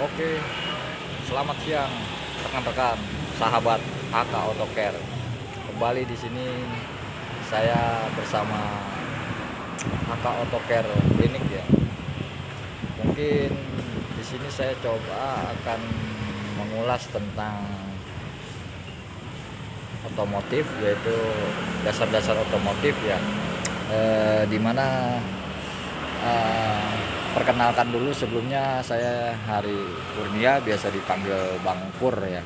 Oke, selamat siang rekan-rekan, sahabat AK Auto Care. Kembali di sini saya bersama AK Auto Care Klinik ya. Mungkin di sini saya coba akan mengulas tentang otomotif, yaitu dasar-dasar otomotif ya. Dimana perkenalkan dulu, sebelumnya saya Hari Kurnia, biasa dipanggil Bang Pur ya.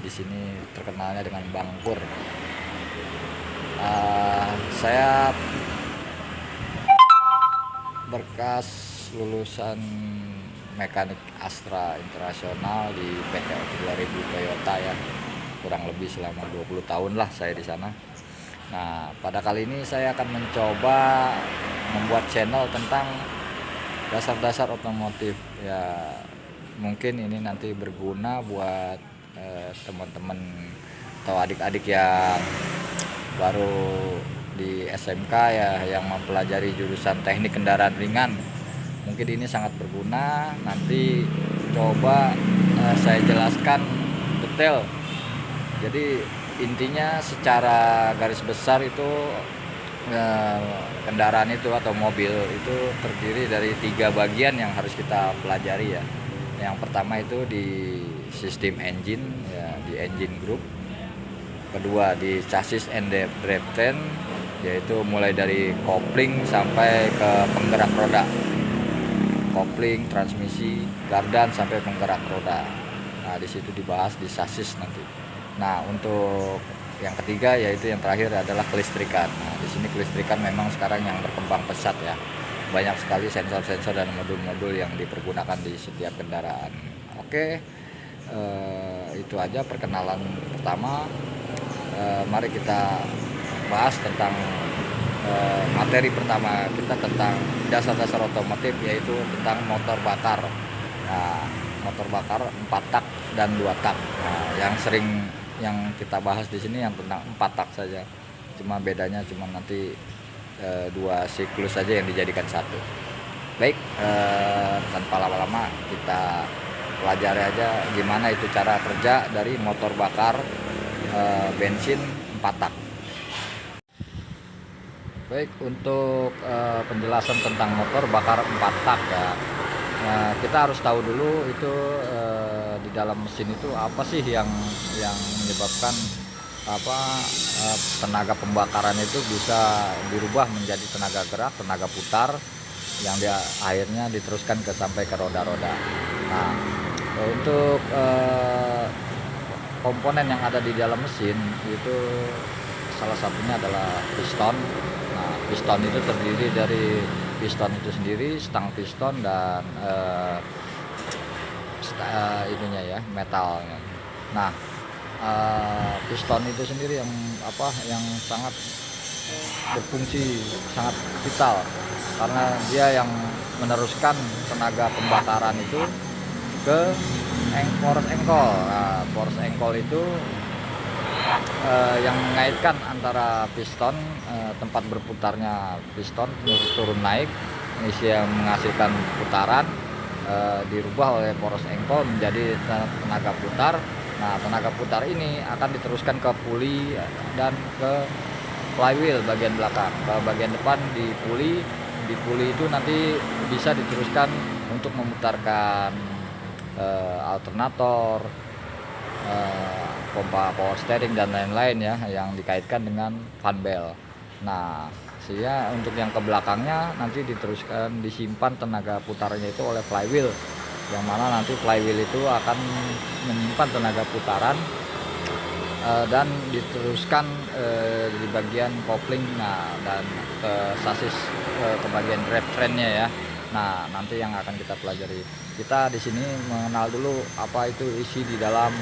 Di sini terkenalnya dengan Bang Pur. Saya berkas lulusan mekanik Astra Internasional di PT 2000 Toyota ya. Kurang lebih selama 20 tahun lah saya di sana. Nah, pada kali ini saya akan mencoba membuat channel tentang dasar-dasar otomotif ya. Mungkin ini nanti berguna buat teman-teman atau adik-adik yang baru di SMK ya, yang mempelajari jurusan teknik kendaraan ringan. Mungkin ini sangat berguna. Nanti coba saya jelaskan detail. Jadi intinya secara garis besar itu kendaraan itu atau mobil itu terdiri dari 3 bagian yang harus kita pelajari ya. Yang pertama itu di sistem engine ya, di engine group. Kedua di chassis and drivetrain, yaitu mulai dari kopling sampai ke penggerak roda. Kopling, transmisi, gardan sampai penggerak roda. Nah, di situ dibahas di chassis nanti. Nah, untuk yang ketiga yaitu yang terakhir adalah kelistrikan. Nah, di sini kelistrikan memang sekarang yang berkembang pesat ya. Banyak sekali sensor-sensor dan modul-modul yang dipergunakan di setiap kendaraan. Oke, itu aja perkenalan pertama. Mari kita bahas tentang materi pertama kita tentang dasar-dasar otomotif, yaitu tentang motor bakar. Nah, motor bakar 4 tak dan 2 tak. Nah, yang kita bahas di sini yang tentang 4 tak saja. Cuma bedanya cuma nanti 2 siklus saja yang dijadikan satu. Baik, tanpa lama-lama kita pelajari aja gimana itu cara kerja dari motor bakar bensin 4 tak. Baik, untuk penjelasan tentang motor bakar 4 tak ya. Kita harus tahu dulu itu di dalam mesin itu apa sih yang menyebabkan tenaga pembakaran itu bisa dirubah menjadi tenaga gerak, tenaga putar yang dia akhirnya diteruskan sampai ke roda-roda. Nah, untuk komponen yang ada di dalam mesin itu salah satunya adalah piston. Nah, piston itu terdiri dari piston itu sendiri, stang piston, dan ininya ya, metalnya. Nah, piston itu sendiri yang sangat berfungsi sangat vital, karena dia yang meneruskan tenaga pembakaran itu ke poros engkol. Nah, poros engkol itu yang mengaitkan antara piston, tempat berputarnya piston turun naik, isi yang menghasilkan putaran dirubah oleh poros engkol menjadi tenaga putar. Nah, tenaga putar ini akan diteruskan ke puli dan ke flywheel bagian belakang. Ke bagian depan di puli itu nanti bisa diteruskan untuk memutarkan alternator, pompa power steering dan lain-lain ya, yang dikaitkan dengan fan belt. Nah, sehingga untuk yang ke belakangnya nanti diteruskan, disimpan tenaga putarnya itu oleh flywheel, yang mana nanti flywheel itu akan menyimpan tenaga putaran dan diteruskan di bagian kopling, nah, dan ke sasis, ke bagian drivetrainnya ya. Nah, nanti yang akan kita pelajari. Kita di sini mengenal dulu apa itu isi di dalam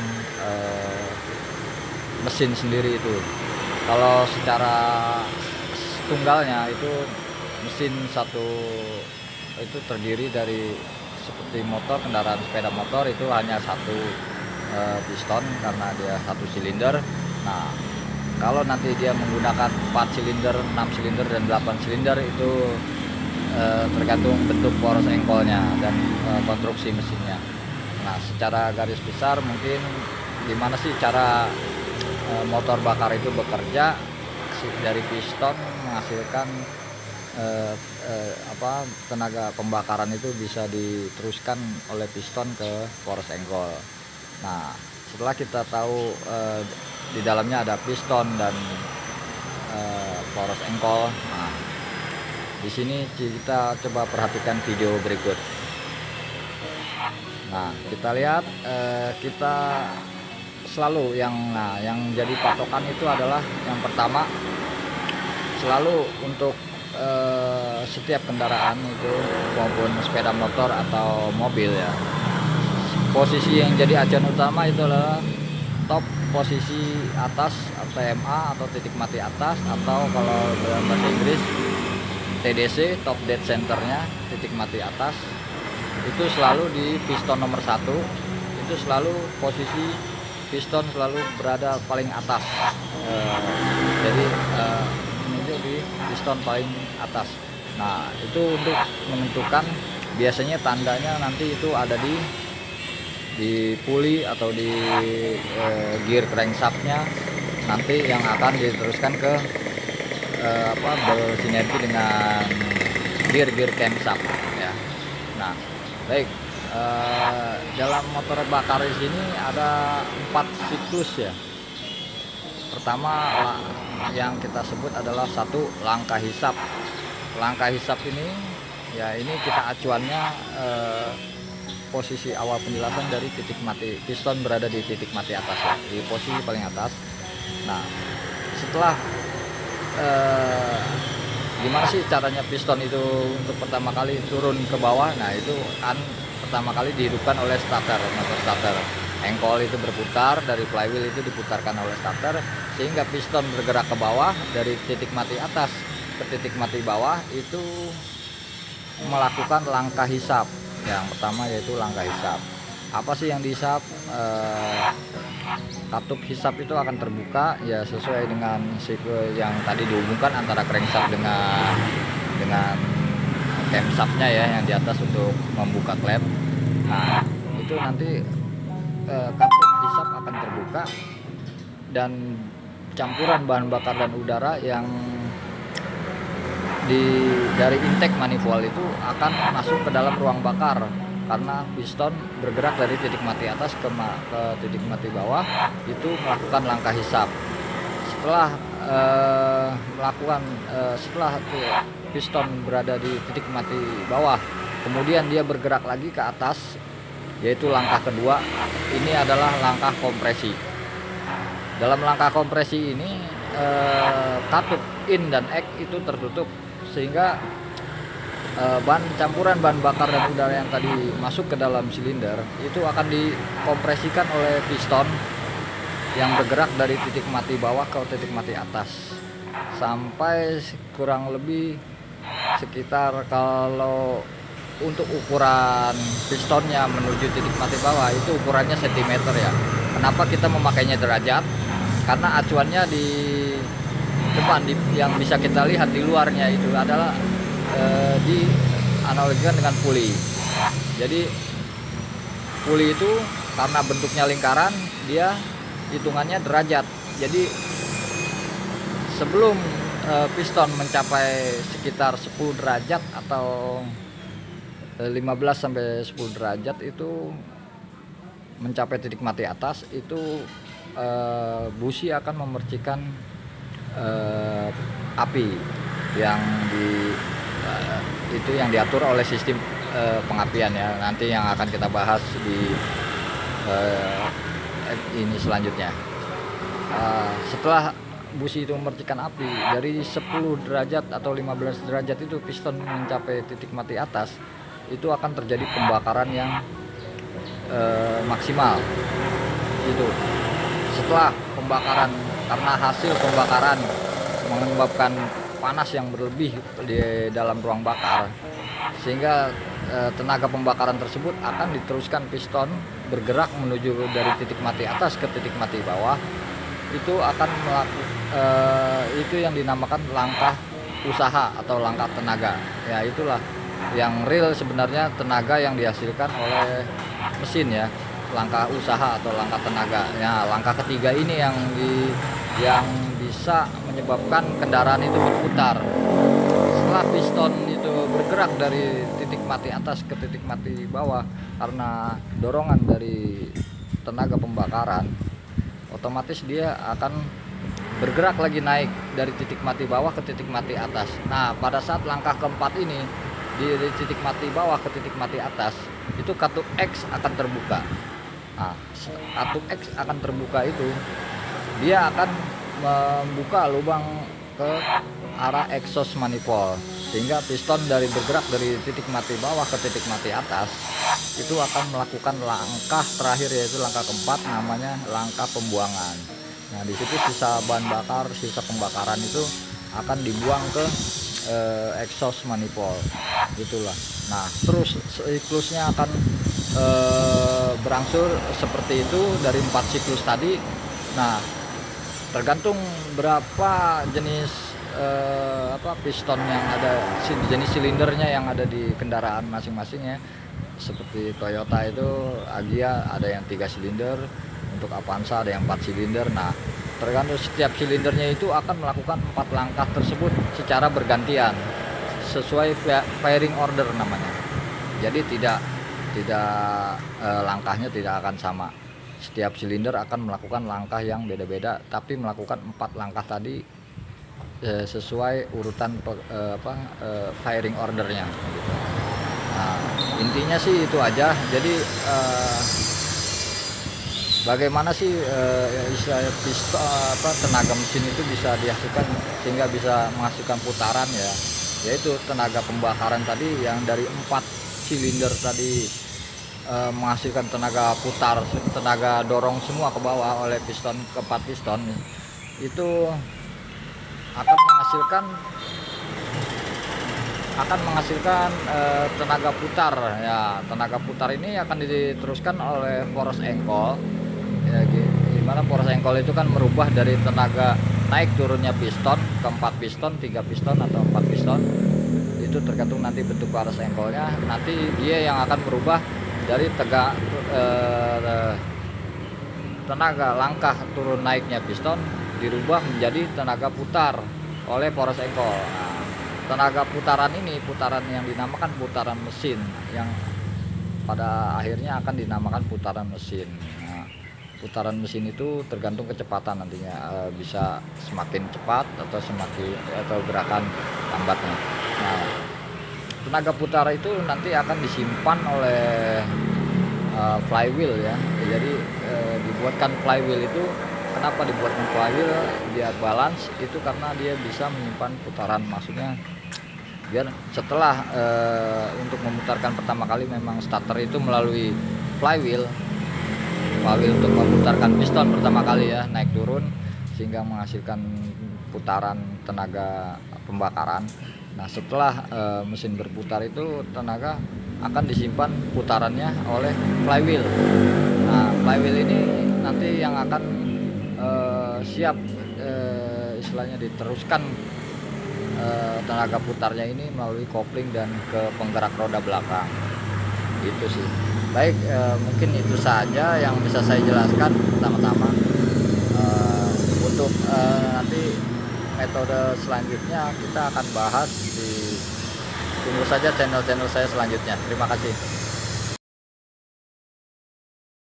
mesin sendiri itu. Kalau secara tunggalnya itu mesin satu itu terdiri dari, seperti motor, kendaraan sepeda motor itu hanya satu piston karena dia satu silinder. Nah, kalau nanti dia menggunakan 4 silinder, 6 silinder, dan 8 silinder itu tergantung bentuk poros engkolnya dan konstruksi mesinnya. Nah, secara garis besar mungkin gimana sih cara motor bakar itu bekerja dari piston menghasilkan eh, tenaga pembakaran itu bisa diteruskan oleh piston ke poros enggol. Nah, setelah kita tahu di dalamnya ada piston dan poros engkol, nah di sini kita coba perhatikan video berikut. Nah, kita lihat kita selalu yang jadi patokan itu adalah yang pertama, selalu untuk setiap kendaraan itu maupun sepeda motor atau mobil ya, posisi yang jadi acuan utama itu adalah top posisi atas atau TMA atau titik mati atas, atau kalau dalam bahasa Inggris TDC, top dead centernya, titik mati atas. Itu selalu di piston nomor 1, itu selalu posisi piston selalu berada paling atas, jadi menuju di piston paling atas. Nah, itu untuk menentukan, biasanya tandanya nanti itu ada di puli atau di gear crankshaftnya nanti yang akan diteruskan ke bersinergi dengan gear crankshaft ya. Nah, baik, dalam motor bakar di sini ada 4 siklus ya. Pertama yang kita sebut adalah satu langkah hisap. Langkah hisap ini ya, ini kita acuannya posisi awal penjelasan dari titik mati piston berada di titik mati atas ya, di posisi paling atas. Nah, setelah gimana sih caranya piston itu untuk pertama kali turun ke bawah? Nah, itu kan pertama kali dihidupkan oleh starter, motor starter. Engkol itu berputar, dari flywheel itu diputarkan oleh starter sehingga piston bergerak ke bawah, dari titik mati atas ke titik mati bawah itu melakukan langkah hisap. Yang pertama yaitu langkah hisap. Apa sih yang dihisap? Katup hisap itu akan terbuka ya, sesuai dengan siklus yang tadi dihubungkan antara crankshaft dengan camshaftnya ya, yang di atas untuk membuka klep. Nah, itu nanti katup hisap akan terbuka dan campuran bahan bakar dan udara yang dari intake manifold itu akan masuk ke dalam ruang bakar, karena piston bergerak dari titik mati atas ke titik mati bawah itu melakukan langkah hisap. Setelah setelah piston berada di titik mati bawah, kemudian dia bergerak lagi ke atas, yaitu langkah kedua. Ini adalah langkah kompresi. Dalam langkah kompresi ini katup in dan ek itu tertutup, sehingga campuran bahan bakar dan udara yang tadi masuk ke dalam silinder itu akan dikompresikan oleh piston yang bergerak dari titik mati bawah ke titik mati atas, sampai kurang lebih sekitar, kalau untuk ukuran pistonnya menuju titik mati bawah itu ukurannya sentimeter ya. Kenapa kita memakainya derajat? Karena acuannya di depan yang bisa kita lihat di luarnya itu adalah dianalogikan dengan puli. Jadi puli itu karena bentuknya lingkaran, dia hitungannya derajat. Jadi sebelum piston mencapai sekitar 10 derajat atau 15 sampai 10 derajat itu mencapai titik mati atas, itu busi akan memercikan api yang itu yang diatur oleh sistem pengapian ya, nanti yang akan kita bahas di ini selanjutnya. Setelah busi itu memercikan api dari 10 derajat atau 15 derajat itu piston mencapai titik mati atas, itu akan terjadi pembakaran yang maksimal. Itu setelah pembakaran, karena hasil pembakaran menyebabkan panas yang berlebih di dalam ruang bakar, sehingga tenaga pembakaran tersebut akan diteruskan piston bergerak menuju dari titik mati atas ke titik mati bawah. Itu akan itu yang dinamakan langkah usaha atau langkah tenaga ya. Itulah yang real sebenarnya tenaga yang dihasilkan oleh mesin ya, langkah usaha atau langkah tenaga. Ya, langkah ketiga ini yang bisa menyebabkan kendaraan itu berputar. Setelah piston itu bergerak dari titik mati atas ke titik mati bawah karena dorongan dari tenaga pembakaran, otomatis dia akan bergerak lagi naik dari titik mati bawah ke titik mati atas. Nah, pada saat langkah keempat ini dari titik mati bawah ke titik mati atas, itu katup X akan terbuka. Nah, katup X akan terbuka itu dia akan membuka lubang ke arah exhaust manifold, sehingga piston dari bergerak dari titik mati bawah ke titik mati atas itu akan melakukan langkah terakhir, yaitu langkah keempat, namanya langkah pembuangan. Nah, di situ sisa bahan bakar, sisa pembakaran itu akan dibuang ke exhaust manifold, gitulah. Nah, terus siklusnya akan berangsur seperti itu dari 4 siklus tadi. Nah, tergantung berapa jenis piston yang ada, jenis silindernya yang ada di kendaraan masing-masingnya. Seperti Toyota itu Agya ada yang 3 silinder, untuk Avanza ada yang 4 silinder. Nah, tergantung setiap silindernya itu akan melakukan 4 langkah tersebut secara bergantian sesuai firing order namanya. Jadi tidak langkahnya tidak akan sama. Setiap silinder akan melakukan langkah yang beda-beda, tapi melakukan 4 langkah tadi sesuai urutan firing ordernya gitu. Nah, intinya sih itu aja. Jadi bagaimana sih tenaga mesin itu bisa dihasilkan sehingga bisa menghasilkan putaran ya, yaitu tenaga pembakaran tadi yang dari 4 silinder tadi menghasilkan tenaga putar, tenaga dorong semua ke bawah oleh piston, ke 4 piston itu akan menghasilkan tenaga putar ya. Tenaga putar ini akan diteruskan oleh poros engkol ya, gimana poros engkol itu kan merubah dari tenaga naik turunnya piston ke 4 piston, 3 piston atau 4 piston. Itu tergantung nanti bentuk poros engkolnya. Nanti dia yang akan merubah dari tenaga langkah turun naiknya piston dirubah menjadi tenaga putar oleh poros engkol. Nah, tenaga putaran ini, putaran yang dinamakan putaran mesin, yang pada akhirnya akan dinamakan putaran mesin. Nah, putaran mesin itu tergantung kecepatan nantinya, bisa semakin cepat atau gerakan lambatnya. Nah, tenaga putar itu nanti akan disimpan oleh flywheel ya. Jadi dibuatkan flywheel itu, kenapa dibuatkan flywheel biar balance, itu karena dia bisa menyimpan putaran, maksudnya biar setelah untuk memutarkan pertama kali memang starter itu melalui flywheel untuk memutarkan piston pertama kali ya, naik turun, sehingga menghasilkan putaran tenaga pembakaran. Nah, setelah mesin berputar itu tenaga akan disimpan putarannya oleh flywheel. Nah, flywheel ini nanti yang akan siap istilahnya diteruskan tenaga putarnya ini melalui kopling dan ke penggerak roda belakang. Itu sih. Baik, mungkin itu saja yang bisa saya jelaskan pertama-tama. Untuk nanti metode selanjutnya kita akan bahas, tunggu saja channel-channel saya selanjutnya. Terima kasih.